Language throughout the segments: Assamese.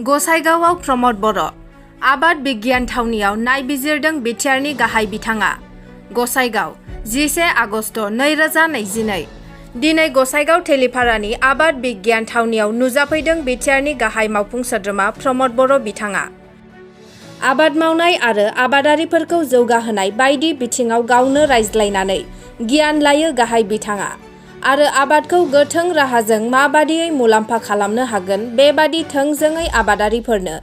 गसाइगावआव प्रमद बर' आबाद बिगियान थावनियाव नायबिजिरदों बिटिआरनि गाहाय बिथाङा। गसाइगाव 11 आगस्ट 2022 दिनै गसाइगाव तेलिपारानि आबाद बिगियान थावनियाव नुजाफैदों बिटिआरनि गाहाय मावफुं सोद्रोमा प्रमद बर' बिथाङा। आबाद मावनाय आरो आबादारिफोरखौ जौगाहोनाय बायदि बिथिङाव गावनो रायज्लायनानै गियान लायो गाहाय बिथाङा आरो आबादखौ गोथों राहाजों माबादियै मुलाम्फा खालामनो हागोन बेबादि थोंजोङै आबादारिफोरनो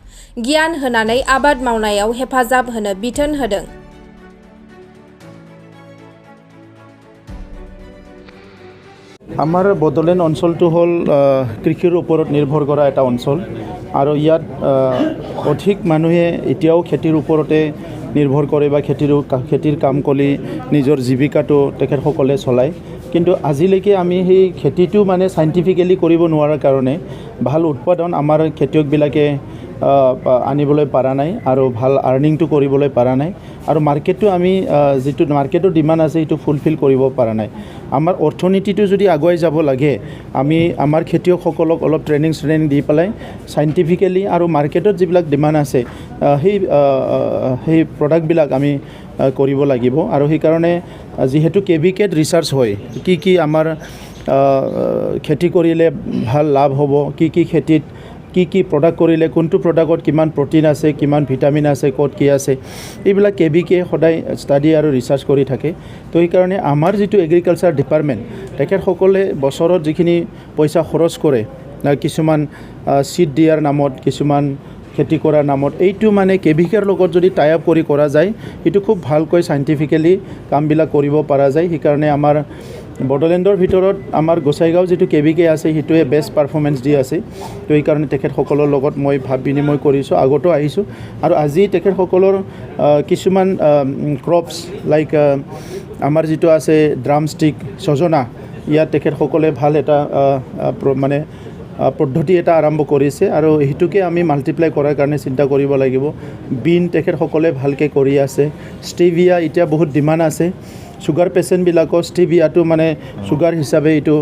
गियान होनानै आबाद मावनायाव हेफाजाब होनो बिथोन होदों। আমাৰ বড়োলেণ্ড অঞ্চলটো হ'ল কৃষিৰ ওপৰত নিৰ্ভৰ কৰা এটা অঞ্চল আৰু ইয়াত অধিক মানুহে এতিয়াও খেতিৰ ওপৰতে নিৰ্ভৰ কৰে বা খেতিৰ কাম কৰি নিজৰ জীৱিকাটো তেখেতসকলে চলায়। কিন্তু আজিলৈকে আমি সেই খেতিটো মানে চাইণ্টিফিকেলি কৰিব নোৱাৰাৰ কাৰণে ভাল উৎপাদন আমাৰ খেতিয়কবিলাকে আনিবলৈ পৰা নাই আৰু ভাল আৰ্নিংটো কৰিবলৈ পৰা নাই আৰু মাৰ্কেটটো আমি যিটো মাৰ্কেটৰ ডিমাণ্ড আছে সেইটো ফুলফিল কৰিব পৰা নাই। আমাৰ অৰ্থনীতিটো যদি আগুৱাই যাব লাগে আমি আমাৰ খেতিয়কসকলক অলপ ট্ৰেইনিং দি পেলাই চাইণ্টিফিকেলি আৰু মাৰ্কেটত যিবিলাক ডিমাণ্ড আছে সেই প্ৰডাক্টবিলাক আমি কৰিব লাগিব আৰু সেইকাৰণে যিহেতু কেভিকেট ৰিচাৰ্চ হয় কি আমাৰ খেতি কৰিলে ভাল লাভ হ'ব, কি খেতিত কি প্ৰডাক্ট কৰিলে কোনটো প্ৰডাক্টত কিমান প্ৰটিন আছে, কিমান ভিটামিন আছে, ক'ত কি আছে, এইবিলাক কেভিকে সদায় ষ্টাডি আৰু ৰিচাৰ্চ কৰি থাকে। তো সেইকাৰণে আমাৰ যিটো এগ্ৰিকালচাৰ ডিপাৰ্টমেণ্ট তেখেতসকলে বছৰত যিখিনি পইচা খৰচ কৰে কিছুমান চিড দিয়াৰ নামত, কিছুমান খেতি কৰাৰ নামত, এইটো মানে কেভিকেৰ লগত যদি টাই আপ কৰি কৰা যায় এইটো খুব ভালকৈ চাইণ্টিফিকেলি কামবিলাক কৰিব পৰা যায়। সেইকাৰণে আমাৰ বড়োলেণ্ডৰ ভিতৰত আমাৰ গোসাইগাঁও যিটো কেভিকে আছে সেইটোৱে বেষ্ট পাৰফৰ্মেঞ্চ দি আছে। তো সেইকাৰণে তেখেতসকলৰ লগত মই ভাৱ বিনিময় কৰিছোঁ, আগতো আহিছোঁ আৰু আজি তেখেতসকলৰ কিছুমান ক্ৰপছ লাইক আমাৰ যিটো আছে ড্ৰাম ষ্টিক, ছজনা, ইয়াত তেখেতসকলে ভাল এটা মানে পদ্ধতি এটা আৰম্ভ কৰিছে আৰু সেইটোকে আমি মাল্টিপ্লাই কৰাৰ কাৰণে চিন্তা কৰিব লাগিব। বিন তেখেতসকলে ভালকৈ কৰি আছে। ষ্টিভিয়া এতিয়া বহুত ডিমাণ্ড আছে। চুগাৰ পেচেণ্টবিলাকৰ ষ্টিভিয়াটো মানে চুগাৰ হিচাপে এইটো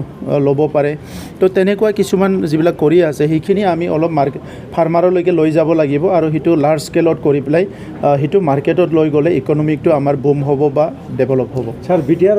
ল'ব পাৰে। তো তেনেকুৱা কিছুমান যিবিলাক কৰি আছে সেইখিনি আমি অলপ ফাৰ্মাৰলৈকে লৈ যাব লাগিব আৰু সেইটো লাৰ্জ স্কেলত কৰি পেলাই সেইটো মাৰ্কেটত লৈ গ'লে ইকনমিকটো আমাৰ বুম হ'ব বা ডেভেলপ হ'ব। Sir BTR